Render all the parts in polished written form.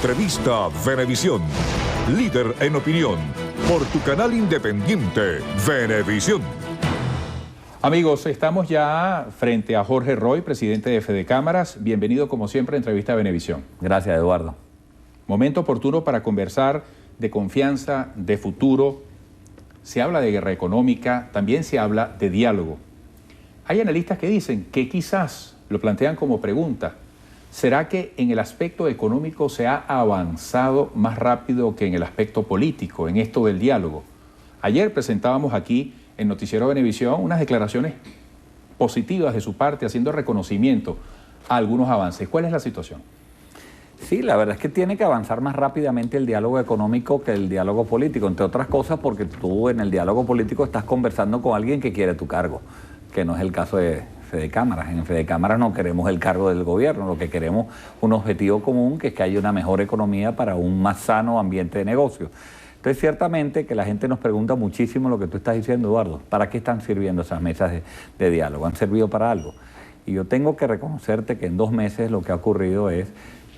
Entrevista Venevisión, líder en opinión, por tu canal independiente, Venevisión. Amigos, estamos ya frente a Jorge Roy, presidente de Fedecámaras. Bienvenido, como siempre, a Entrevista Venevisión. Gracias, Eduardo. Momento oportuno para conversar de confianza, de futuro. Se habla de guerra económica, también se habla de diálogo. Hay analistas que dicen que quizás, lo plantean como pregunta, ¿será que en el aspecto económico se ha avanzado más rápido que en el aspecto político, en esto del diálogo? Ayer presentábamos aquí en Noticiero Venevisión unas declaraciones positivas de su parte, haciendo reconocimiento a algunos avances. ¿Cuál es la situación? Sí, la verdad es que tiene que avanzar más rápidamente el diálogo económico que el diálogo político, entre otras cosas porque tú en el diálogo político estás conversando con alguien que quiere tu cargo, que no es el caso de Fedecámaras. En Fedecámaras no queremos el cargo del gobierno, lo que queremos es un objetivo común, que es que haya una mejor economía para un más sano ambiente de negocio. Entonces, ciertamente que la gente nos pregunta muchísimo lo que tú estás diciendo, Eduardo. ¿Para qué están sirviendo esas mesas de diálogo? ¿Han servido para algo? Y yo tengo que reconocerte que en 2 meses lo que ha ocurrido es,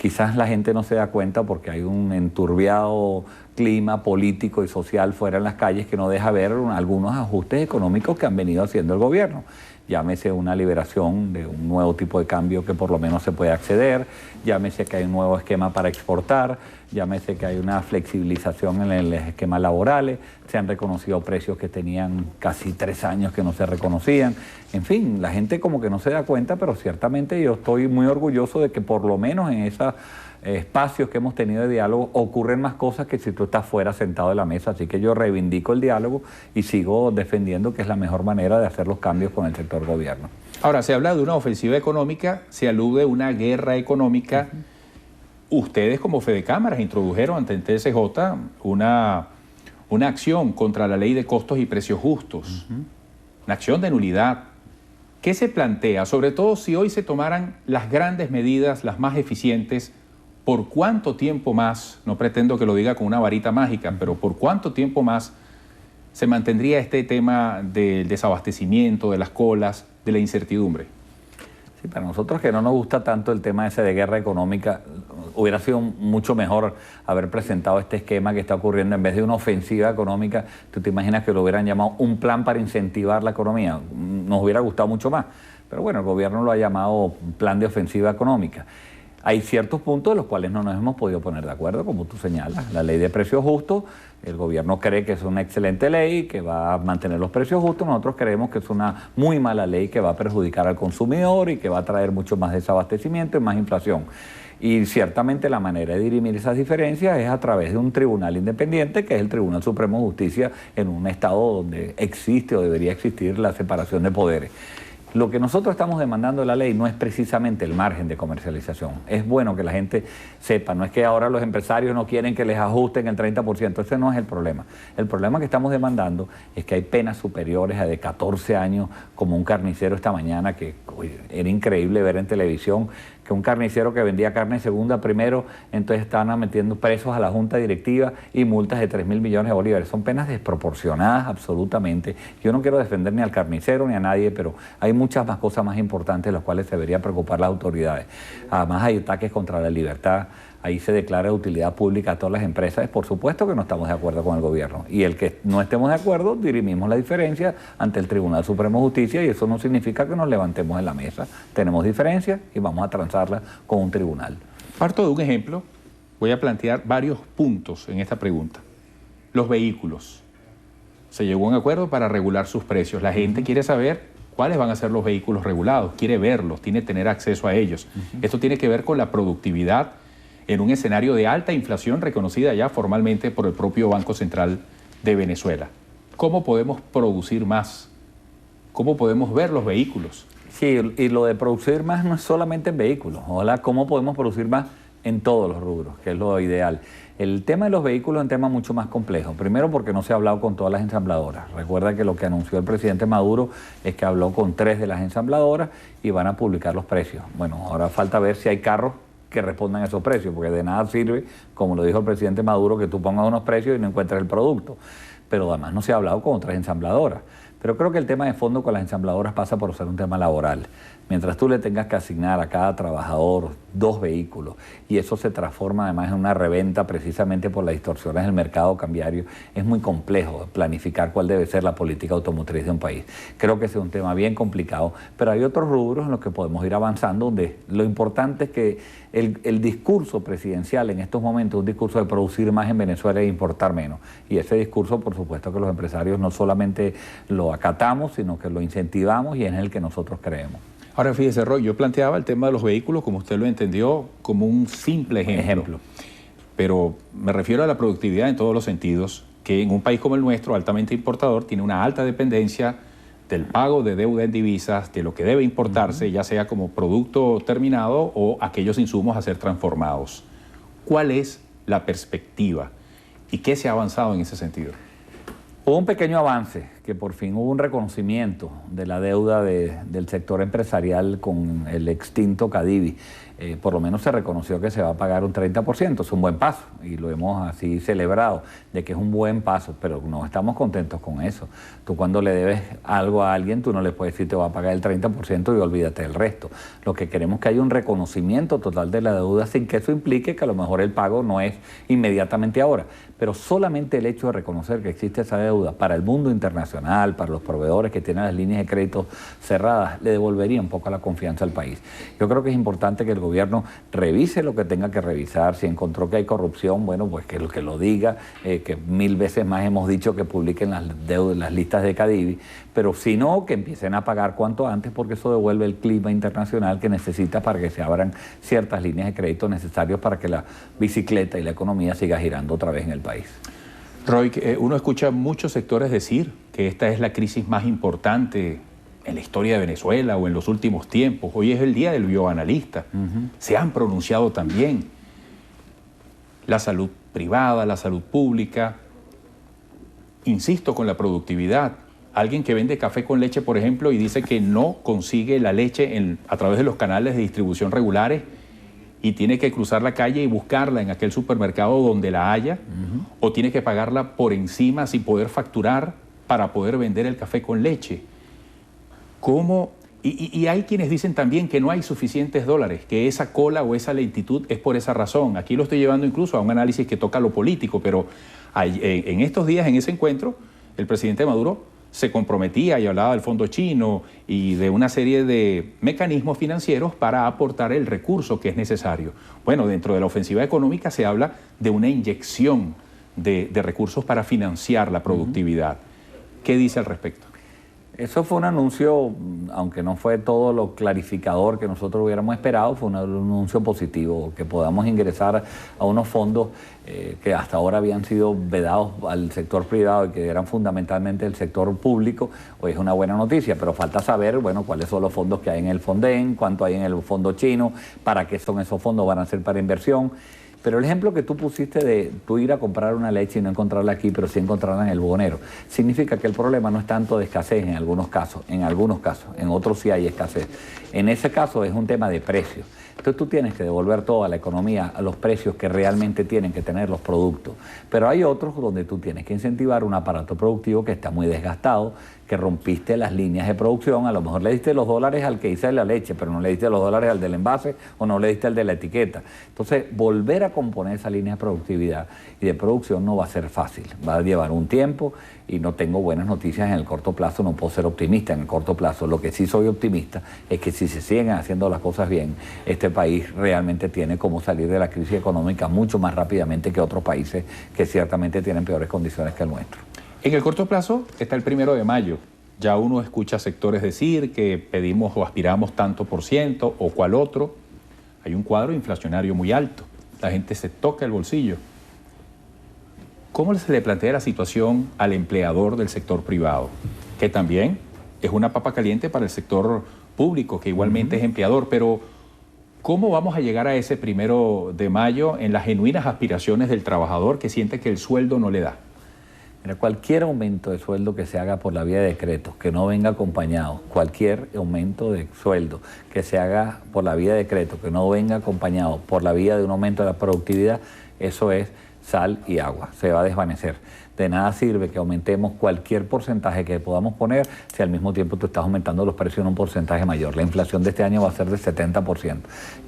quizás la gente no se da cuenta porque hay un enturbiado clima político y social fuera en las calles que no deja ver algunos ajustes económicos que han venido haciendo el gobierno. Llámese una liberación de un nuevo tipo de cambio que por lo menos se puede acceder, llámese que hay un nuevo esquema para exportar, llámese que hay una flexibilización en el esquema laborales, se han reconocido precios que tenían casi 3 años que no se reconocían. En fin, la gente como que no se da cuenta, pero ciertamente yo estoy muy orgulloso de que por lo menos en esos espacios que hemos tenido de diálogo ocurren más cosas que si tú estás fuera sentado de la mesa. Así que yo reivindico el diálogo y sigo defendiendo que es la mejor manera de hacer los cambios con el sector gobierno. Ahora, se habla de una ofensiva económica, se alude a una guerra económica. Ustedes como Fedecámaras introdujeron ante el TSJ una acción contra la ley de costos y precios justos, una acción de nulidad. ¿Qué se plantea? Sobre todo si hoy se tomaran las grandes medidas, las más eficientes, ¿por cuánto tiempo más? No pretendo que lo diga con una varita mágica, pero ¿por cuánto tiempo más se mantendría este tema del desabastecimiento, de las colas, de la incertidumbre? Sí, para nosotros que no nos gusta tanto el tema ese de guerra económica, hubiera sido mucho mejor haber presentado este esquema que está ocurriendo en vez de una ofensiva económica. ¿Tú te imaginas que lo hubieran llamado un plan para incentivar la economía? Nos hubiera gustado mucho más, pero bueno, el gobierno lo ha llamado plan de ofensiva económica. Hay ciertos puntos de los cuales no nos hemos podido poner de acuerdo, como tú señalas. La ley de precios justos, el gobierno cree que es una excelente ley, que va a mantener los precios justos. Nosotros creemos que es una muy mala ley que va a perjudicar al consumidor y que va a traer mucho más desabastecimiento y más inflación. Y ciertamente la manera de dirimir esas diferencias es a través de un tribunal independiente, que es el Tribunal Supremo de Justicia, en un estado donde existe o debería existir la separación de poderes. Lo que nosotros estamos demandando de la ley no es precisamente el margen de comercialización. Es bueno que la gente sepa, no es que ahora los empresarios no quieren que les ajusten el 30%, ese no es el problema. El problema que estamos demandando es que hay penas superiores a de 14 años, como un carnicero esta mañana, que era increíble ver en televisión, que un carnicero que vendía carne segunda primero, entonces estaban metiendo presos a la junta directiva y multas de 3.000 millones de bolívares. Son penas desproporcionadas absolutamente. Yo no quiero defender ni al carnicero ni a nadie, pero hay muchas más cosas más importantes de las cuales se deberían preocupar las autoridades. Además hay ataques contra la libertad, ahí se declara de utilidad pública a todas las empresas. Por supuesto que no estamos de acuerdo con el gobierno. Y el que no estemos de acuerdo, dirimimos la diferencia ante el Tribunal Supremo de Justicia y eso no significa que nos levantemos en la mesa. Tenemos diferencias y vamos a transarlas con un tribunal. Parto de un ejemplo, voy a plantear varios puntos en esta pregunta. Los vehículos. Se llegó a un acuerdo para regular sus precios. La gente quiere saber cuáles van a ser los vehículos regulados, quiere verlos, tiene que tener acceso a ellos. Esto tiene que ver con la productividad en un escenario de alta inflación reconocida ya formalmente por el propio Banco Central de Venezuela. ¿Cómo podemos producir más? ¿Cómo podemos ver los vehículos? Sí, y lo de producir más no es solamente en vehículos. Ojalá, ¿cómo podemos producir más en todos los rubros? Que es lo ideal. El tema de los vehículos es un tema mucho más complejo. Primero porque no se ha hablado con todas las ensambladoras. Recuerda que lo que anunció el presidente Maduro es que habló con 3 de las ensambladoras y van a publicar los precios. Bueno, ahora falta ver si hay carros que respondan a esos precios, porque de nada sirve, como lo dijo el presidente Maduro, que tú pongas unos precios y no encuentres el producto. Pero además no se ha hablado con otras ensambladoras. Pero creo que el tema de fondo con las ensambladoras pasa por ser un tema laboral. Mientras tú le tengas que asignar a cada trabajador 2 vehículos y eso se transforma además en una reventa precisamente por las distorsiones del mercado cambiario, es muy complejo planificar cuál debe ser la política automotriz de un país. Creo que ese es un tema bien complicado, pero hay otros rubros en los que podemos ir avanzando, donde lo importante es que el discurso presidencial en estos momentos es un discurso de producir más en Venezuela e importar menos. Y ese discurso, por supuesto, que los empresarios no solamente lo acatamos, sino que lo incentivamos y es en el que nosotros creemos. Ahora fíjese, Roy, yo planteaba el tema de los vehículos, como usted lo entendió, como un simple ejemplo. Pero me refiero a la productividad en todos los sentidos, que en un país como el nuestro, altamente importador, tiene una alta dependencia del pago de deuda en divisas, de lo que debe importarse, ya sea como producto terminado o aquellos insumos a ser transformados. ¿Cuál es la perspectiva y qué se ha avanzado en ese sentido? Hubo un pequeño avance, que por fin hubo un reconocimiento de la deuda del sector empresarial con el extinto Cadivi. Por lo menos se reconoció que se va a pagar un 30%, es un buen paso y lo hemos así celebrado, de que es un buen paso, pero no estamos contentos con eso. Tú cuando le debes algo a alguien, tú no le puedes decir te va a pagar el 30% y olvídate del resto. Lo que queremos es que haya un reconocimiento total de la deuda sin que eso implique que a lo mejor el pago no es inmediatamente ahora, pero solamente el hecho de reconocer que existe esa deuda para el mundo internacional, para los proveedores que tienen las líneas de crédito cerradas, le devolvería un poco la confianza al país. Yo creo que es importante que el gobierno revise lo que tenga que revisar. Si encontró que hay corrupción, bueno, pues que lo diga, que 1000 veces más hemos dicho que publiquen las listas de Cadivi, pero si no, que empiecen a pagar cuanto antes, porque eso devuelve el clima internacional que necesita para que se abran ciertas líneas de crédito necesarias para que la bicicleta y la economía siga girando otra vez en el país. Roy, uno escucha muchos sectores decir que esta es la crisis más importante en la historia de Venezuela o en los últimos tiempos. Hoy es el día del bioanalista. Se han pronunciado también la salud privada, la salud pública. Insisto con la productividad. Alguien que vende café con leche, por ejemplo, y dice que no consigue la leche a través de los canales de distribución regulares y tiene que cruzar la calle y buscarla en aquel supermercado donde la haya, o tiene que pagarla por encima sin poder facturar para poder vender el café con leche. ¿Cómo? Y hay quienes dicen también que no hay suficientes dólares, que esa cola o esa lentitud es por esa razón. Aquí lo estoy llevando incluso a un análisis que toca lo político, pero en estos días, en ese encuentro, el presidente Maduro se comprometía y hablaba del fondo chino y de una serie de mecanismos financieros para aportar el recurso que es necesario. Bueno, dentro de la ofensiva económica se habla de una inyección de recursos para financiar la productividad. ¿Qué dice al respecto? Eso fue un anuncio, aunque no fue todo lo clarificador que nosotros hubiéramos esperado, fue un anuncio positivo, que podamos ingresar a unos fondos que hasta ahora habían sido vedados al sector privado y que eran fundamentalmente el sector público. Hoy es una buena noticia, pero falta saber, bueno, cuáles son los fondos que hay en el Fonden, cuánto hay en el fondo chino, para qué son esos fondos, van a ser para inversión. Pero el ejemplo que tú pusiste de tú ir a comprar una leche y no encontrarla aquí, pero sí encontrarla en el buhonero, significa que el problema no es tanto de escasez en algunos casos, en otros sí hay escasez. En ese caso es un tema de precios. Entonces tú tienes que devolver toda la economía a los precios que realmente tienen que tener los productos. Pero hay otros donde tú tienes que incentivar un aparato productivo que está muy desgastado, que rompiste las líneas de producción, a lo mejor le diste los dólares al que hizo la leche, pero no le diste los dólares al del envase o no le diste al de la etiqueta. Entonces, volver a componer esa línea de productividad y de producción no va a ser fácil, va a llevar un tiempo y no tengo buenas noticias en el corto plazo, no puedo ser optimista en el corto plazo. Lo que sí soy optimista es que si se siguen haciendo las cosas bien, este país realmente tiene cómo salir de la crisis económica mucho más rápidamente que otros países que ciertamente tienen peores condiciones que el nuestro. En el corto plazo está el 1 de mayo. Ya uno escucha sectores decir que pedimos o aspiramos tanto por ciento o cual otro. Hay un cuadro inflacionario muy alto. La gente se toca el bolsillo. ¿Cómo se le plantea la situación al empleador del sector privado? Que también es una papa caliente para el sector público, que igualmente es empleador, pero ¿cómo vamos a llegar a ese 1 de mayo en las genuinas aspiraciones del trabajador que siente que el sueldo no le da? Mira, cualquier aumento de sueldo que se haga por la vía de decretos, que no venga acompañado, cualquier aumento de sueldo que se haga por la vía de decretos, que no venga acompañado por la vía de un aumento de la productividad, eso es sal y agua, se va a desvanecer. De nada sirve que aumentemos cualquier porcentaje que podamos poner si al mismo tiempo tú estás aumentando los precios en un porcentaje mayor. La inflación de este año va a ser de 70%.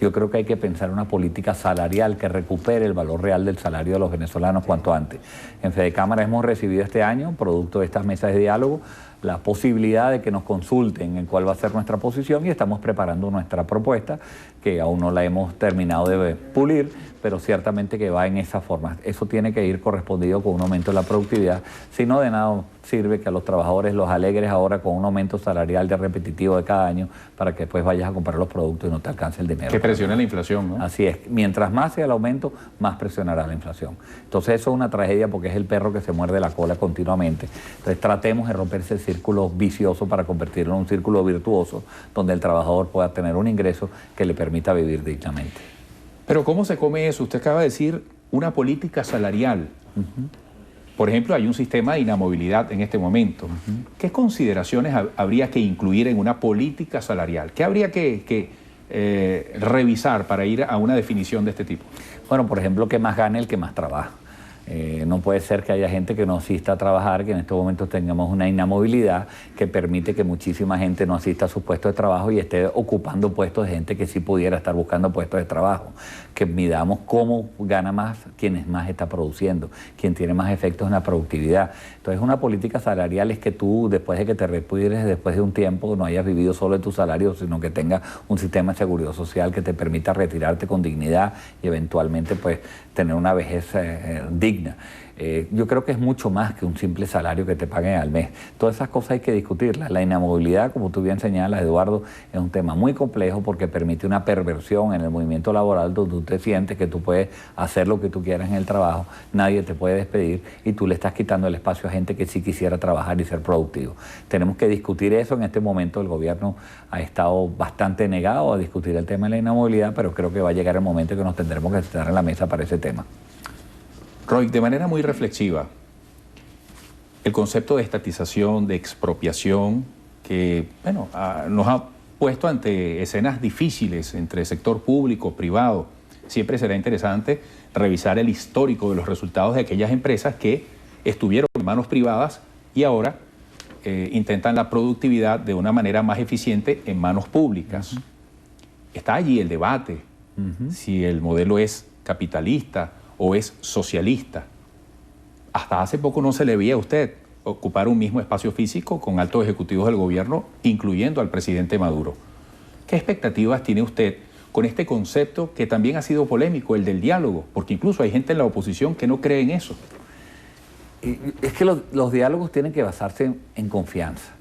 Yo creo que hay que pensar en una política salarial que recupere el valor real del salario de los venezolanos cuanto antes. En Fedecámara hemos recibido este año, producto de estas mesas de diálogo, la posibilidad de que nos consulten en cuál va a ser nuestra posición y estamos preparando nuestra propuesta, que aún no la hemos terminado de pulir, pero ciertamente que va en esa forma. Eso tiene que ir correspondido con un aumento de la productividad, si no de nada sirve que a los trabajadores los alegres ahora con un aumento salarial de repetitivo de cada año para que después vayas a comprar los productos y no te alcance el dinero. Que presiona la inflación, ¿no? Así es, mientras más sea el aumento, más presionará la inflación. Entonces eso es una tragedia porque es el perro que se muerde la cola continuamente. Entonces tratemos de romper ese círculo vicioso para convertirlo en un círculo virtuoso donde el trabajador pueda tener un ingreso que le permita vivir dignamente. Pero ¿cómo se come eso? Usted acaba de decir una política salarial. Por ejemplo, hay un sistema de inamovilidad en este momento. ¿Qué consideraciones habría que incluir en una política salarial? ¿Qué habría que revisar para ir a una definición de este tipo? Bueno, por ejemplo, que más gane el que más trabaja. No puede ser que haya gente que no asista a trabajar, que en estos momentos tengamos una inamovilidad que permite que muchísima gente no asista a sus puestos de trabajo y esté ocupando puestos de gente que sí pudiera estar buscando puestos de trabajo. Que midamos cómo gana más quien más está produciendo, quien tiene más efectos en la productividad. Entonces una política salarial es que tú, después de que te retires, después de un tiempo, no hayas vivido solo de tu salario, sino que tengas un sistema de seguridad social que te permita retirarte con dignidad y eventualmente pues tener una vejez digna. Yo creo que es mucho más que un simple salario que te paguen al mes. Todas esas cosas hay que discutirlas. La inamovilidad, como tú bien señalas, Eduardo, es un tema muy complejo porque permite una perversión en el movimiento laboral donde tú te sientes que tú puedes hacer lo que tú quieras en el trabajo, nadie te puede despedir y tú le estás quitando el espacio a gente que sí quisiera trabajar y ser productivo. Tenemos que discutir eso. En este momento el gobierno ha estado bastante negado a discutir el tema de la inamovilidad, pero creo que va a llegar el momento que nos tendremos que sentar en la mesa para ese tema. Roy, de manera muy reflexiva, el concepto de estatización, de expropiación, que bueno, nos ha puesto ante escenas difíciles entre sector público, privado. Siempre será interesante revisar el histórico de los resultados de aquellas empresas que estuvieron en manos privadas y ahora intentan la productividad de una manera más eficiente en manos públicas. Está allí el debate, si el modelo es capitalista o es socialista. Hasta hace poco no se le veía a usted ocupar un mismo espacio físico con altos ejecutivos del gobierno, incluyendo al presidente Maduro. ¿Qué expectativas tiene usted con este concepto que también ha sido polémico, el del diálogo? Porque incluso hay gente en la oposición que no cree en eso. Es que los diálogos tienen que basarse en confianza.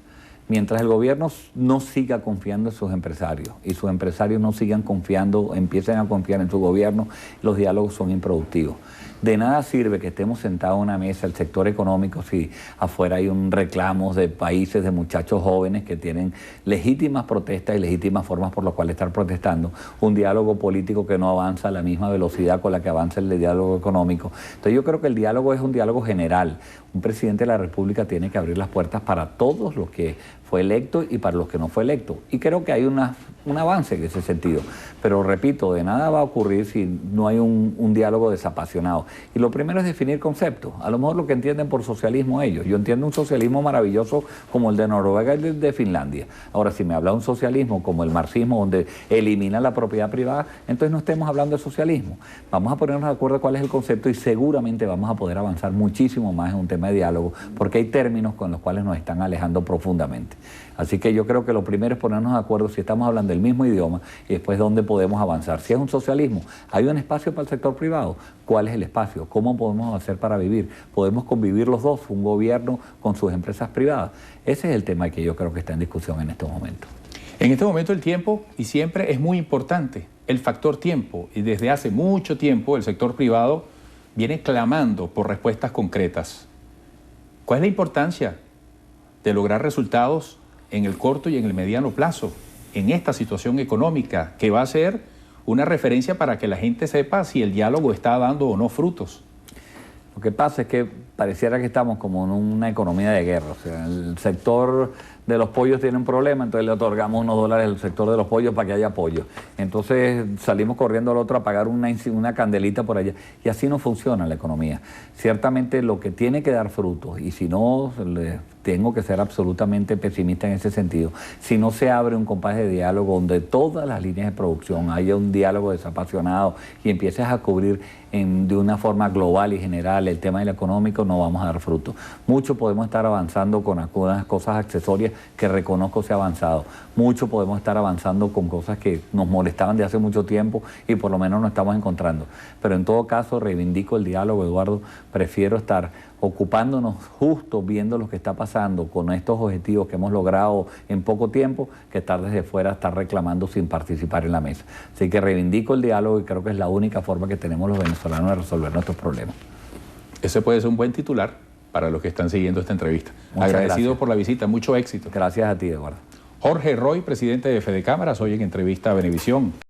Mientras el gobierno no siga confiando en sus empresarios y sus empresarios no sigan confiando, empiecen a confiar en su gobierno, los diálogos son improductivos. De nada sirve que estemos sentados en una mesa, el sector económico, si afuera hay un reclamo de países, de muchachos jóvenes que tienen legítimas protestas y legítimas formas por las cuales estar protestando, un diálogo político que no avanza a la misma velocidad con la que avanza el diálogo económico. Entonces yo creo que el diálogo es un diálogo general. Un presidente de la República tiene que abrir las puertas para todos los que fue electo y para los que no fue electo. Y creo que hay un avance en ese sentido. Pero repito, de nada va a ocurrir si no hay un diálogo desapasionado. Y lo primero es definir conceptos. A lo mejor lo que entienden por socialismo ellos. Yo entiendo un socialismo maravilloso como el de Noruega y el de Finlandia. Ahora, si me habla de un socialismo como el marxismo, donde elimina la propiedad privada, entonces no estemos hablando de socialismo. Vamos a ponernos de acuerdo cuál es el concepto y seguramente vamos a poder avanzar muchísimo más en un tema de diálogo, porque hay términos con los cuales nos están alejando profundamente. Así que yo creo que lo primero es ponernos de acuerdo si estamos hablando del mismo idioma y después dónde podemos avanzar. Si es un socialismo, ¿hay un espacio para el sector privado? ¿Cuál es el espacio? ¿Cómo podemos hacer para vivir? ¿Podemos convivir los dos, un gobierno con sus empresas privadas? Ese es el tema que yo creo que está en discusión en estos momentos. En este momento el tiempo, y siempre es muy importante, el factor tiempo. Y desde hace mucho tiempo el sector privado viene clamando por respuestas concretas. ¿Cuál es la importancia de lograr resultados en el corto y en el mediano plazo en esta situación económica que va a ser una referencia para que la gente sepa si el diálogo está dando o no frutos? Lo que pasa es que pareciera que estamos como en una economía de guerra. O sea, el sector de los pollos tiene un problema, entonces le otorgamos unos dólares al sector de los pollos para que haya pollo. Entonces salimos corriendo al otro a pagar una candelita por allá. Y así no funciona la economía. Ciertamente lo que tiene que dar frutos, y si no, tengo que ser absolutamente pesimista en ese sentido, si no se abre un compás de diálogo donde todas las líneas de producción haya un diálogo desapasionado y empieces a cubrir de una forma global y general el tema del económico, no vamos a dar fruto. Mucho podemos estar avanzando con algunas cosas accesorias que reconozco se ha avanzado. Mucho podemos estar avanzando con cosas que nos molestaban de hace mucho tiempo y por lo menos nos estamos encontrando. Pero en todo caso reivindico el diálogo, Eduardo. Prefiero estar ocupándonos justo viendo lo que está pasando con estos objetivos que hemos logrado en poco tiempo, que estar desde fuera, estar reclamando sin participar en la mesa. Así que reivindico el diálogo y creo que es la única forma que tenemos los venezolanos de resolver nuestros problemas. Ese puede ser un buen titular para los que están siguiendo esta entrevista. Muchas Agradecido gracias por la visita, mucho éxito. Gracias a ti, Eduardo. Jorge Roy, presidente de Fedecámaras, hoy en entrevista a Venevisión.